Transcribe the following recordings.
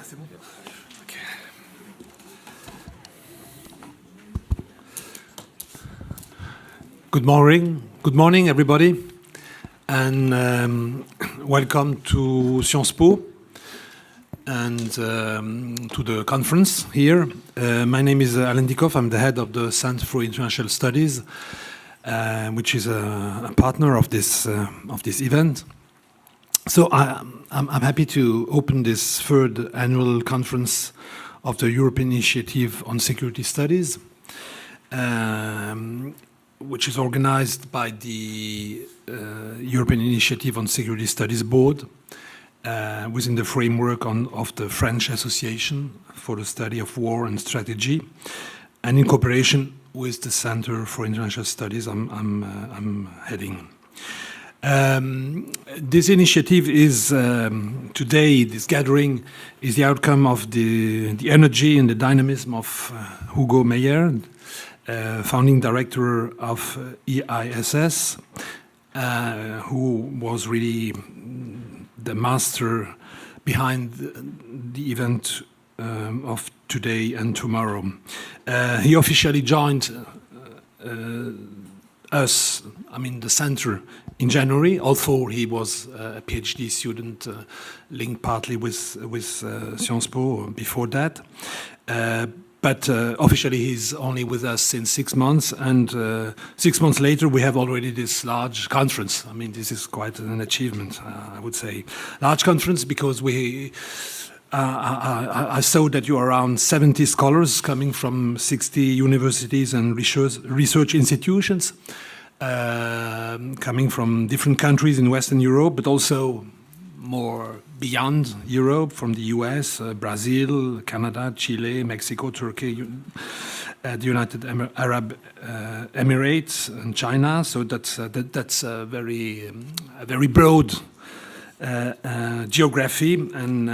C'est bon? Okay. Good morning, everybody, and welcome to Sciences Po and to the conference here. My name is Alain Dieckhoff. I'm the head of the Center for International Studies, which is a partner of this event. So I'm happy to open this third annual conference of the European Initiative on Security Studies, which is organized by the European Initiative on Security Studies Board within the framework of the French Association for the Study of War and Strategy, and in cooperation with the Center for International Studies I'm heading. This initiative is today, this gathering is the outcome of the energy and the dynamism of Hugo Meijer, founding director of EISS, who was really the master behind the event of today and tomorrow. He officially joined us, the center, in January, although he was a PhD student linked partly with Sciences Po before that. But officially he's only with us since 6 months, and 6 months later we have already this large conference. This is quite an achievement, I would say. Large conference because I saw that you are around 70 scholars coming from 60 universities and research institutions, coming from different countries in Western Europe, but also more beyond Europe, from the US, Brazil, Canada, Chile, Mexico, Turkey, the United Arab Emirates, and China. So that's a very broad geography, and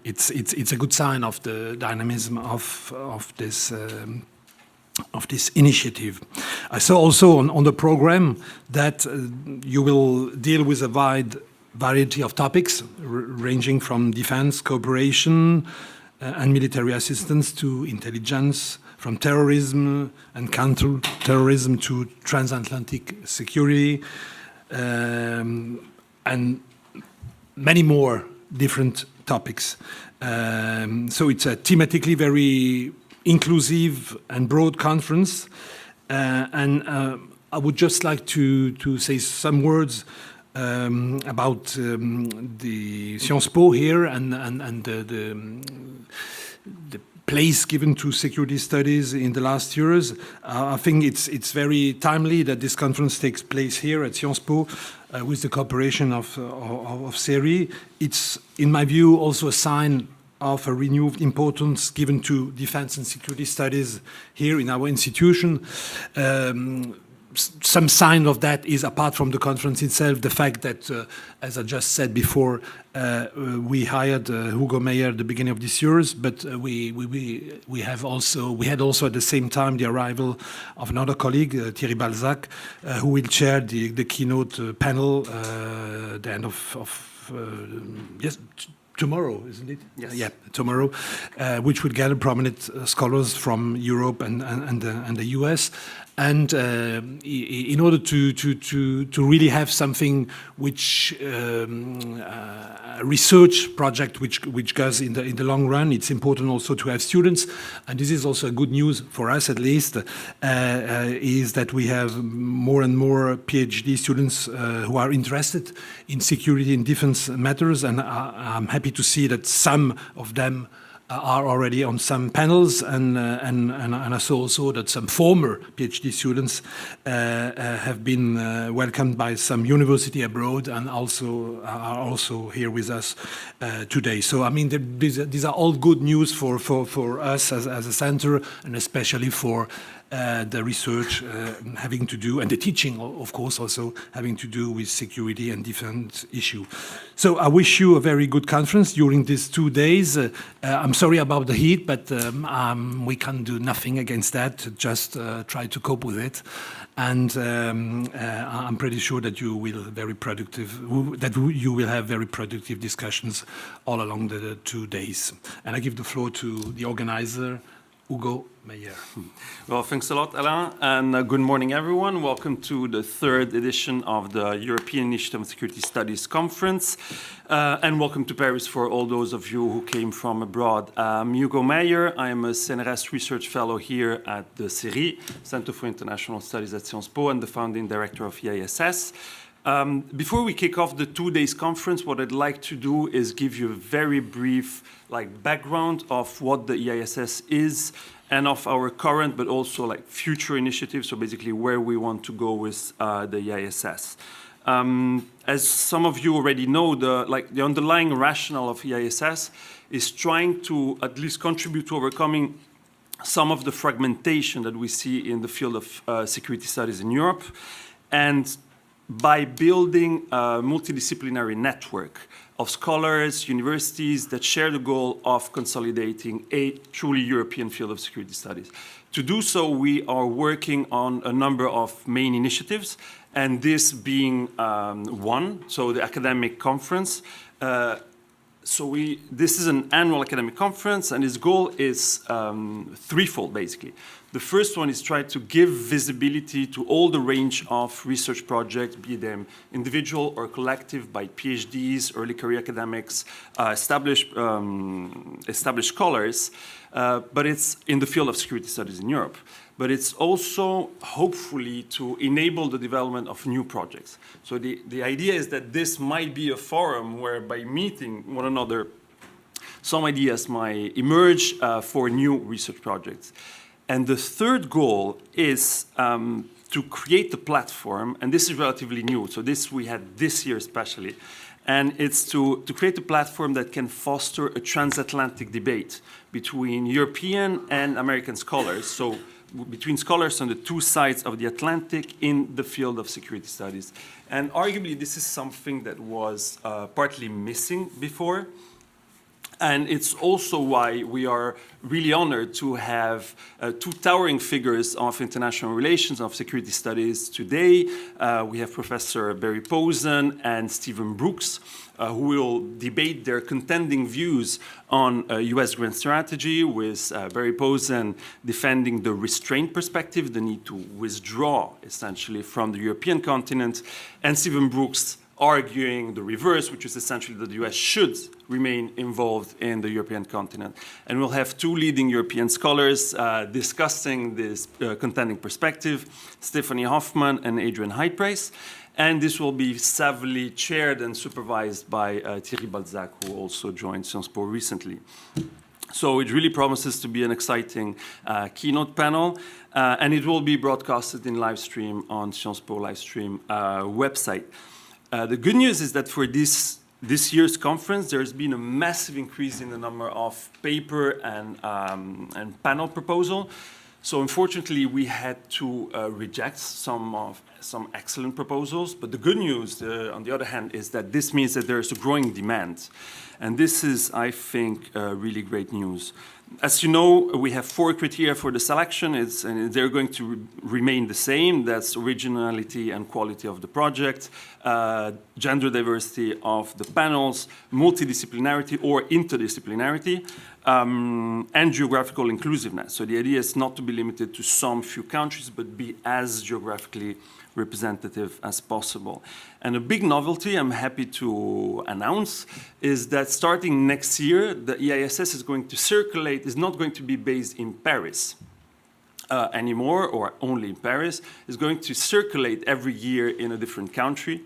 it's a good sign of the dynamism of this initiative. I saw also on the program that you will deal with a wide variety of topics, ranging from defense cooperation and military assistance to intelligence, from terrorism and counter-terrorism to transatlantic security, and many more different topics. So it's a thematically very inclusive and broad conference, and I would just like to say some words about the Sciences Po here and the place given to security studies in the last years. I think it's very timely that this conference takes place here at Sciences Po with the cooperation of CERI. It's, in my view, also a sign of a renewed importance given to defense and security studies here in our institution. Some sign of that is, apart from the conference itself, the fact that, as I just said before, we hired Hugo Meijer at the beginning of this year, but we had also at the same time the arrival of another colleague, Thierry Balzac, who will chair the keynote panel the end of tomorrow, isn't it? Yes. Yeah, tomorrow, which will gather prominent scholars from Europe and the US. And in order to really have something which a research project which goes in the long run, it's important also to have students. And this is also a good news for us, at least, is that we have more and more PhD students who are interested in security and defense matters. And I'm happy to see that some of them are already on some panels, and I saw also that some former PhD students have been welcomed by some university abroad and also are also here with us today. So these are all good news for us as a center, and especially for the research having to do, and the teaching, of course, also having to do with security and defense issue. So I wish you a very good conference during these 2 days. I'm sorry about the heat, but we can do nothing against that, just try to cope with it. And I'm pretty sure that you will have very productive discussions all along the 2 days. And I give the floor to the organizer, Hugo Meijer. Well, thanks a lot, Alain, and good morning, everyone. Welcome to the 3rd edition of the European Initiative on Security Studies Conference, and welcome to Paris for all those of you who came from abroad. I'm Hugo Meijer. I am a CNRS Research Fellow here at the CERI, Center for International Studies at Sciences Po, and the founding director of EISS. Before we kick off the 2 days conference, what I'd like to do is give you a very brief background of what the EISS is and of our current but also future initiatives, so basically where we want to go with the EISS. As some of you already know, the underlying rationale of EISS is trying to at least contribute to overcoming some of the fragmentation that we see in the field of security studies in Europe, and by building a multidisciplinary network of scholars, universities that share the goal of consolidating a truly European field of security studies. To do so, we are working on a number of main initiatives, and this being one, so the academic conference. This is an annual academic conference, and its goal is threefold, basically. The first one is try to give visibility to all the range of research projects, be them individual or collective, by PhDs, early career academics, established scholars, but it's in the field of security studies in Europe. But it's also, hopefully, to enable the development of new projects. So the idea is that this might be a forum where, by meeting one another, some ideas might emerge for new research projects. And the third goal is to create a platform, and this is relatively new, so this we had this year especially, and it's to create a platform that can foster a transatlantic debate between European and American scholars, so between scholars on the two sides of the Atlantic in the field of security studies. And arguably this is something that was partly missing before. And it's also why we are really honored to have two towering figures of international relations, of security studies today. We have Professor Barry Posen and Stephen Brooks, who will debate their contending views on US grand strategy, with Barry Posen defending the restraint perspective, the need to withdraw, essentially, from the European continent, and Stephen Brooks arguing the reverse, which is essentially that the US should remain involved in the European continent. And we'll have two leading European scholars discussing this contending perspective, Stephanie Hoffman and Adrian Hyde-Price. And this will be savvily chaired and supervised by Thierry Balzac, who also joined Sciences Po recently. So it really promises to be an exciting keynote panel, and it will be broadcasted in live stream on Sciences Po live stream website. The good news is that for this year's conference, there's been a massive increase in the number of paper and panel proposals. So unfortunately, we had to reject some excellent proposals. But the good news, on the other hand, is that this means that there's a growing demand. And this is, I think, really great news. As you know, we have 4 criteria for the selection, and they're going to remain the same. That's originality and quality of the project, gender diversity of the panels, multidisciplinarity or interdisciplinarity, and geographical inclusiveness. So the idea is not to be limited to some few countries, but be as geographically representative as possible. And a big novelty I'm happy to announce is that starting next year, the EISS is going to circulate, is not going to be based in Paris anymore, or only in Paris. It's going to circulate every year in a different country.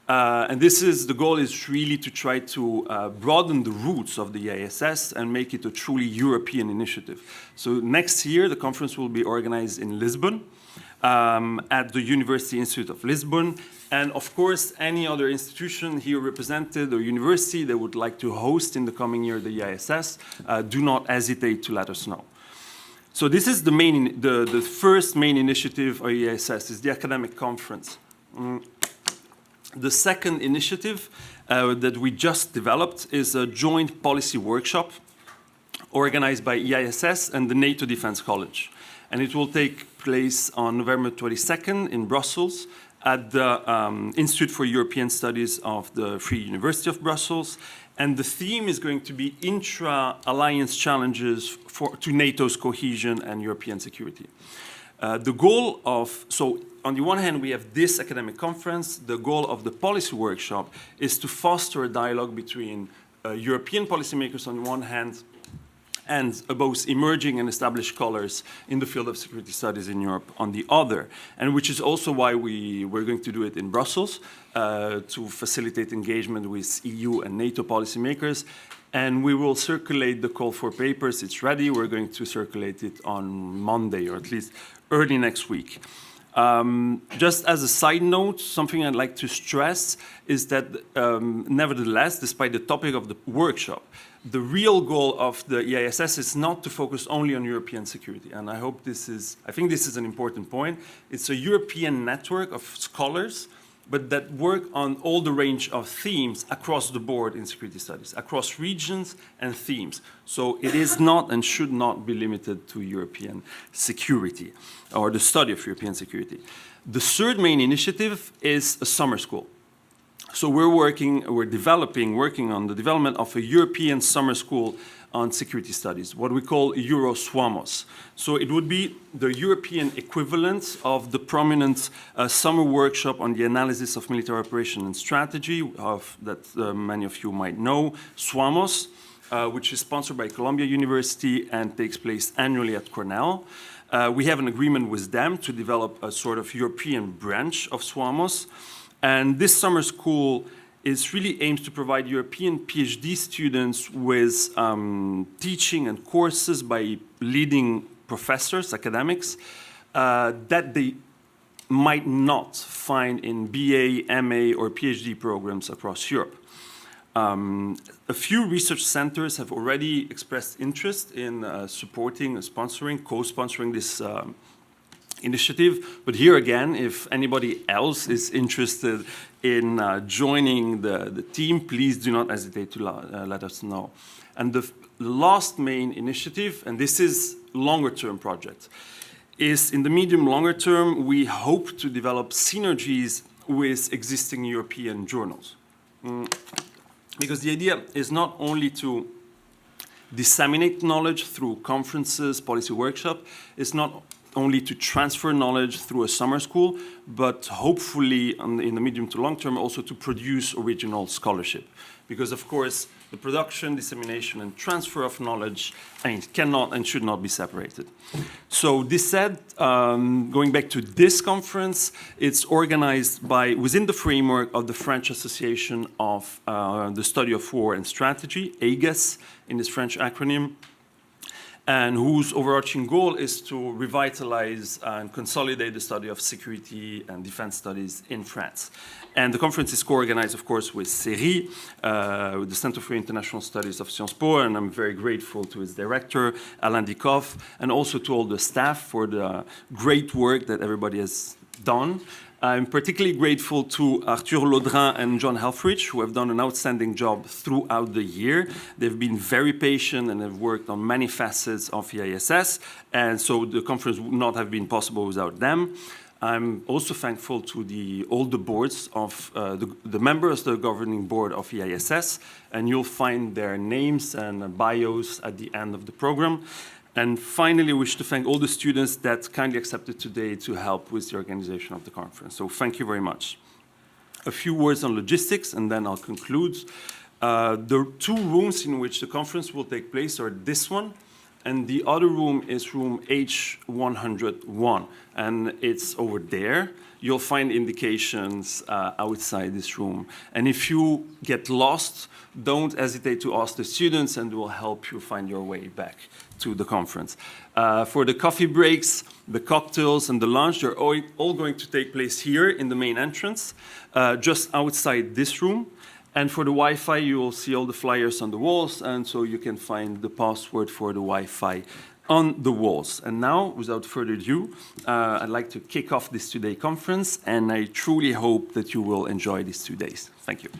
And the goal is really to try to broaden the roots of the EISS and make it a truly European initiative. So next year, the conference will be organized in Lisbon, at the University Institute of Lisbon. And of course, any other institution here represented or university that would like to host in the coming year the EISS, do not hesitate to let us know. So this is the first main initiative of EISS, is the academic conference. The second initiative that we just developed is a joint policy workshop organized by EISS and the NATO Defense College. And it will take place on November 22nd in Brussels at the Institute for European Studies of the Free University of Brussels. And the theme is going to be intra-alliance challenges to NATO's cohesion and European security. The goal of, so on the one hand, we have this academic conference. The goal of the policy workshop is to foster a dialogue between European policymakers on the one hand and both emerging and established scholars in the field of security studies in Europe on the other, and which is also why we're going to do it in Brussels to facilitate engagement with EU and NATO policymakers. And we will circulate the call for papers. It's ready. We're going to circulate it on Monday, or at least early next week. Just as a side note, something I'd like to stress is that nevertheless, despite the topic of the workshop, the real goal of the EISS is not to focus only on European security. And I think this is an important point. It's a European network of scholars, but that work on all the range of themes across the board in security studies, across regions and themes. So it is not and should not be limited to European security or the study of European security. The third main initiative is a summer school. So we're working on the development of a European summer school on security studies, what we call Euroswamos. So it would be the European equivalent of the prominent summer workshop on the analysis of military operation and strategy that many of you might know, SWAMOS, which is sponsored by Columbia University and takes place annually at Cornell. We have an agreement with them to develop a sort of European branch of SWAMOS. And this summer school really aims to provide European PhD students with teaching and courses by leading professors, academics, that they might not find in BA, MA, or PhD programs across Europe. A few research centers have already expressed interest in supporting, sponsoring, co-sponsoring this initiative. But here again, if anybody else is interested in joining the team, please do not hesitate to let us know. And the last main initiative, and this is longer-term project, is in the medium-longer term, we hope to develop synergies with existing European journals. Because the idea is not only to disseminate knowledge through conferences, policy workshop, it's not only to transfer knowledge through a summer school, but hopefully in the medium to long term also to produce original scholarship. Because of course, the production, dissemination, and transfer of knowledge cannot and should not be separated. So this said, going back to this conference, it's organized within the framework of the French Association of the Study of War and Strategy, EISS in this French acronym, and whose overarching goal is to revitalize and consolidate the study of security and defense studies in France. And the conference is co-organized, of course, with CERI, with the Center for International Studies of Sciences Po, and I'm very grateful to its director, Alain Dieckhoff, and also to all the staff for the great work that everybody has done. I'm particularly grateful to Arthur Laudrin and John Helfrich, who have done an outstanding job throughout the year. They've been very patient and have worked on many facets of EISS, and so the conference would not have been possible without them. I'm also thankful to all the boards of the members of the governing board of EISS, and you'll find their names and bios at the end of the program. And finally, I wish to thank all the students that kindly accepted today to help with the organization of the conference. So thank you very much. A few words on logistics, and then I'll conclude. The two rooms in which the conference will take place are this one, and the other room is room H101, and it's over there. You'll find indications outside this room. And if you get lost, don't hesitate to ask the students, and we'll help you find your way back to the conference. For the coffee breaks, the cocktails, and the lunch, they're all going to take place here in the main entrance, just outside this room. And for the Wi-Fi, you will see all the flyers on the walls, and so you can find the password for the Wi-Fi on the walls. And now, without further ado, I'd like to kick off this 2-day conference, and I truly hope that you will enjoy these 2 days. Thank you.